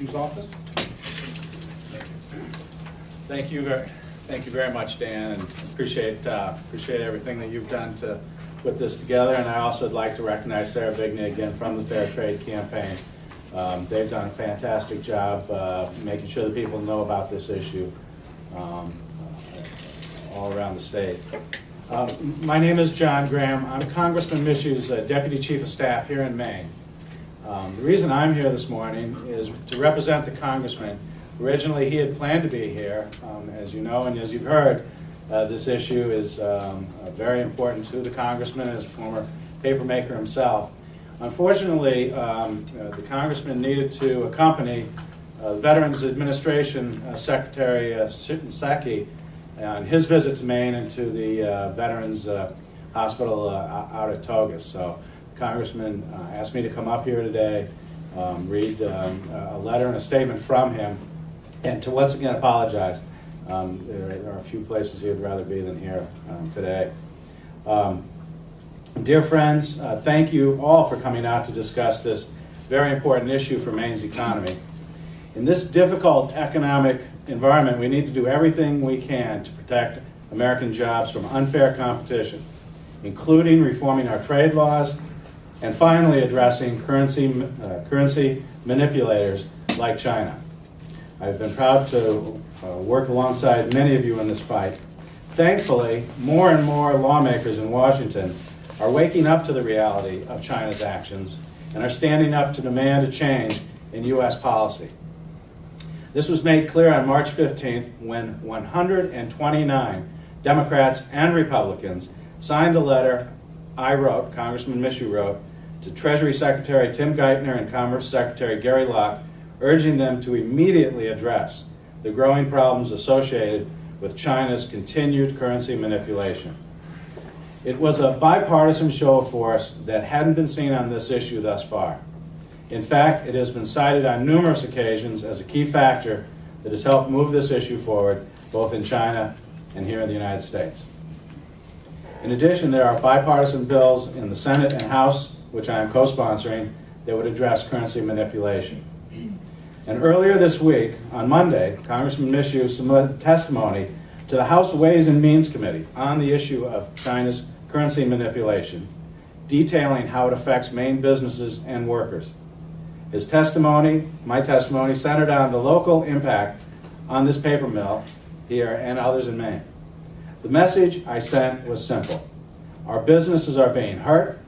Michaud's office. Thank you very much, Dan, and appreciate everything that you've done to put this together. And I also would like to recognize Sarah Vigney again from the Fair Trade Campaign. They've done a fantastic job making sure that people know about this issue all around the state. My name is John Graham. I'm Congressman Michaud's Deputy Chief of Staff here in Maine. The reason I'm here this morning is to represent the Congressman. Originally, he had planned to be here. As you know and as you've heard, this issue is very important to the Congressman as a former papermaker himself. Unfortunately, the Congressman needed to accompany Veterans Administration Secretary Seki on his visit to Maine and to the Veterans Hospital out at Togus. So the Congressman asked me to come up here today, read a letter and a statement from him, and to once again apologize. There are a few places he would rather be than here today. Dear friends, thank you all for coming out to discuss this very important issue for Maine's economy. In this difficult economic environment, we need to do everything we can to protect American jobs from unfair competition, including reforming our trade laws and finally addressing currency manipulators like China. I've been proud to work alongside many of you in this fight. Thankfully, more and more lawmakers in Washington are waking up to the reality of China's actions and are standing up to demand a change in U.S. policy. This was made clear on March 15th when 129 Democrats and Republicans signed a letter I wrote, Congressman Michaud wrote, to Treasury Secretary Tim Geithner and Commerce Secretary Gary Locke, urging them to immediately address the growing problems associated with China's continued currency manipulation. It was a bipartisan show of force that hadn't been seen on this issue thus far. In fact, it has been cited on numerous occasions as a key factor that has helped move this issue forward, both in China and here in the United States. In addition, there are bipartisan bills in the Senate and House, which I am co-sponsoring, that would address currency manipulation. And earlier this week, on Monday, Congressman Michaud submitted testimony to the House Ways and Means Committee on the issue of China's currency manipulation, detailing how it affects Maine businesses and workers. His testimony, my testimony, centered on the local impact on this paper mill here and others in Maine. The message I sent was simple. Our businesses are being hurt,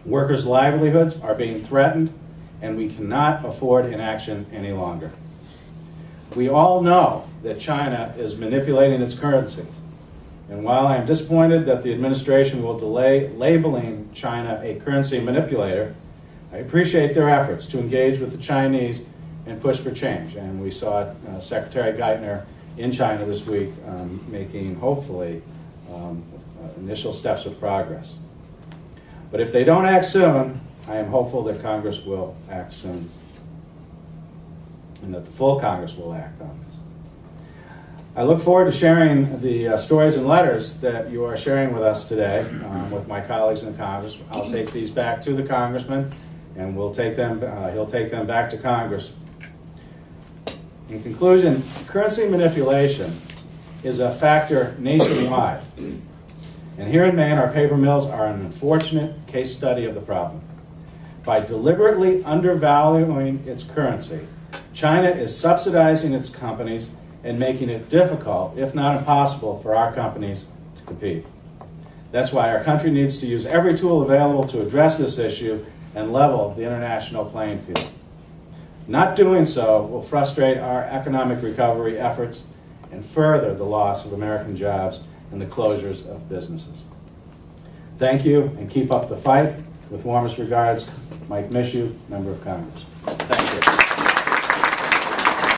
workers' livelihoods are being threatened, and we cannot afford inaction any longer. We all know that China is manipulating its currency, and while I am disappointed that the administration will delay labeling China a currency manipulator, I appreciate their efforts to engage with the Chinese and push for change. And we saw Secretary Geithner in China this week making, hopefully, initial steps of progress. But if they don't act soon, I am hopeful that Congress will act soon and that the full Congress will act on this. I look forward to sharing the stories and letters that you are sharing with us today with my colleagues in the Congress. I'll take these back to the Congressman, and we'll take them, he'll take them back to Congress. In conclusion, currency manipulation is a factor nationwide. And here in Maine, our paper mills are an unfortunate case study of the problem. By deliberately undervaluing its currency, China is subsidizing its companies and making it difficult, if not impossible, for our companies to compete. That's why our country needs to use every tool available to address this issue and level the international playing field. Not doing so will frustrate our economic recovery efforts and further the loss of American jobs and the closures of businesses. Thank you, and keep up the fight. With warmest regards, Mike Michaud, Member of Congress. Thank you.